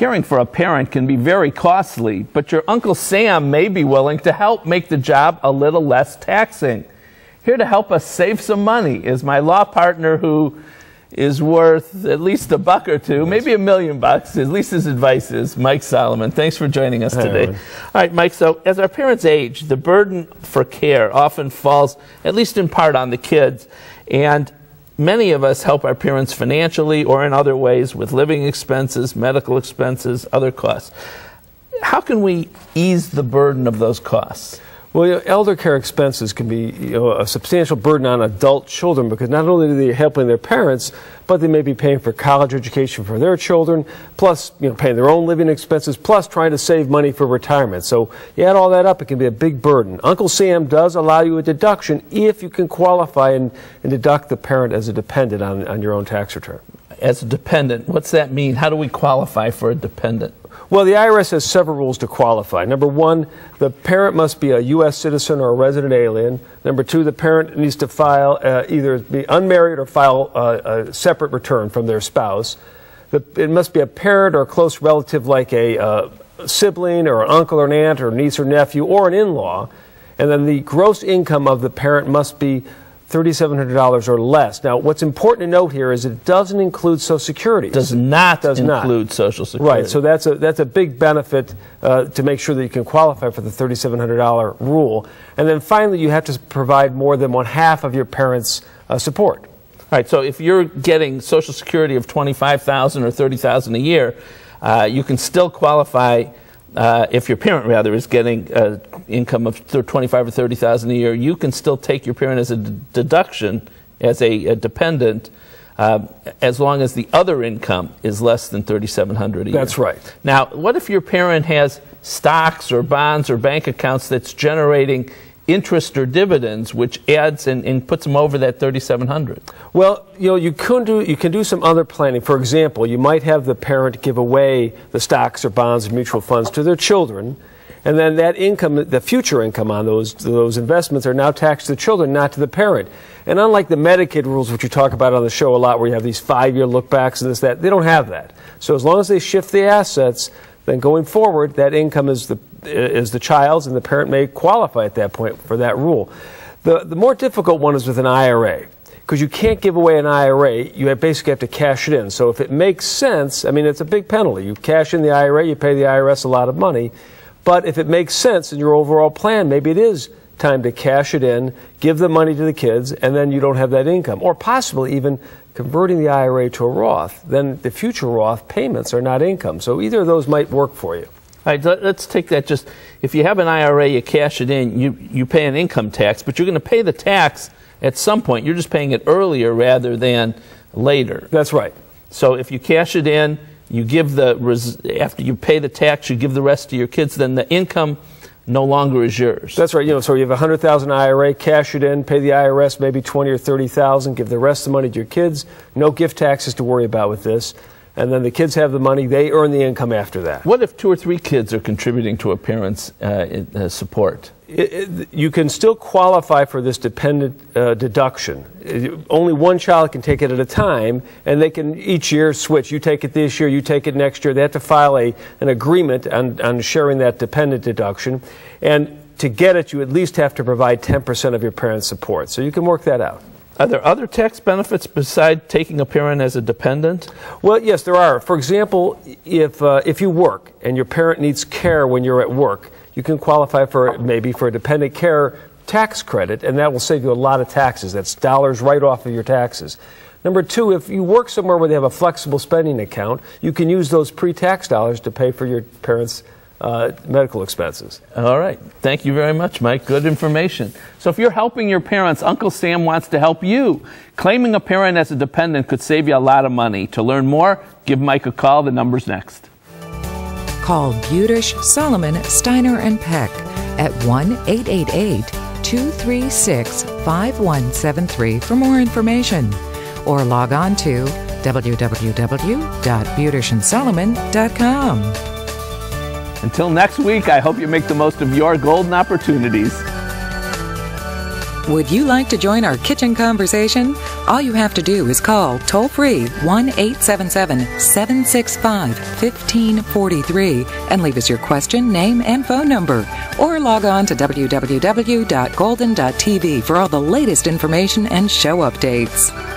caring for a parent can be very costly, but your Uncle Sam may be willing to help make the job a little less taxing. Here to help us save some money is my law partner, who is worth at least $1 or $2, maybe $1 million, at least his advice is, Mike Solomon. Thanks for joining us today. All right, Mike, so as our parents age, the burden for care often falls, at least in part, on the kids. And many of us help our parents financially or in other ways with living expenses, medical expenses, other costs. How can we ease the burden of those costs? Well, elder care expenses can be a substantial burden on adult children, because not only are they helping their parents, but they may be paying for college education for their children, plus paying their own living expenses, plus trying to save money for retirement. So you add all that up, it can be a big burden. Uncle Sam does allow you a deduction if you can qualify and deduct the parent as a dependent on your own tax return. As a dependent, what's that mean? How do we qualify for a dependent? Well, the IRS has several rules to qualify. Number one, the parent must be a U.S. citizen or a resident alien. Number two, the parent needs to file either be unmarried or file a separate return from their spouse. It must be a parent or a close relative, like a sibling or an uncle or an aunt or niece or nephew or an in-law. And then the gross income of the parent must be $3,700 or less. Now, what's important to note here is it doesn't include Social Security. Does not include Social Security. Right, so that's a big benefit to make sure that you can qualify for the $3,700 rule. And then finally, you have to provide more than 1/2 of your parents' support. All right, so if you're getting Social Security of $25,000 or $30,000 a year, you can still qualify. If your parent, rather, is getting income of $25,000 or $30,000 a year, you can still take your parent as a deduction, as a dependent, as long as the other income is less than $3,700 a year. That's right. Now, what if your parent has stocks or bonds or bank accounts that's generating interest or dividends, which adds and puts them over that $3,700? Well, you can do some other planning. For example, you might have the parent give away the stocks or bonds or mutual funds to their children, and then that income, the future income on those investments, are now taxed to the children, not to the parent. And unlike the Medicaid rules, which you talk about on the show a lot, where you have these 5-year look-backs and this, that, they don't have that. So as long as they shift the assets, then going forward, that income is the child's, and the parent may qualify at that point for that rule. The more difficult one is with an IRA, because you can't give away an IRA. You basically have to cash it in. So if it makes sense, I mean, it's a big penalty. You cash in the IRA, you pay the IRS a lot of money. But if it makes sense in your overall plan, maybe it is time to cash it in, give the money to the kids, and then you don't have that income. Or possibly even converting the IRA to a Roth. Then the future Roth payments are not income. So either of those might work for you. All right, let's take that. Just if you have an IRA, you cash it in, you pay an income tax, but you're going to pay the tax at some point. You're just paying it earlier rather than later. That's right. So if you cash it in, you give after you pay the tax, you give the rest to your kids, then the income no longer is yours. That's right. So you have a $100,000 IRA, cash it in, pay the IRS maybe $20,000 or $30,000, give the rest of the money to your kids. No gift taxes to worry about with this. And then the kids have the money, they earn the income after that. What if 2 or 3 kids are contributing to a parent's support? You can still qualify for this dependent deduction. Only one child can take it at a time, and they can each year switch. You take it this year, you take it next year. They have to file an agreement on sharing that dependent deduction. And to get it, you at least have to provide 10% of your parents' support. So you can work that out. Are there other tax benefits besides taking a parent as a dependent? Well, yes, there are. For example, if you work and your parent needs care when you're at work, you can qualify for a dependent care tax credit, and that will save you a lot of taxes. That's dollars right off of your taxes. Number two, if you work somewhere where they have a flexible spending account, you can use those pre-tax dollars to pay for your parents' medical expenses. All right. Thank you very much, Mike. Good information. So if you're helping your parents, Uncle Sam wants to help you. Claiming a parent as a dependent could save you a lot of money. To learn more, give Mike a call. The number's next. Call Budish, Solomon, Steiner, and Peck at 1-888-236-5173 for more information. Or log on to www.budishandsolomon.com. Until next week, I hope you make the most of your golden opportunities. Would you like to join our kitchen conversation? All you have to do is call toll-free 1-877-765-1543 and leave us your question, name, and phone number. Or log on to www.golden.tv for all the latest information and show updates.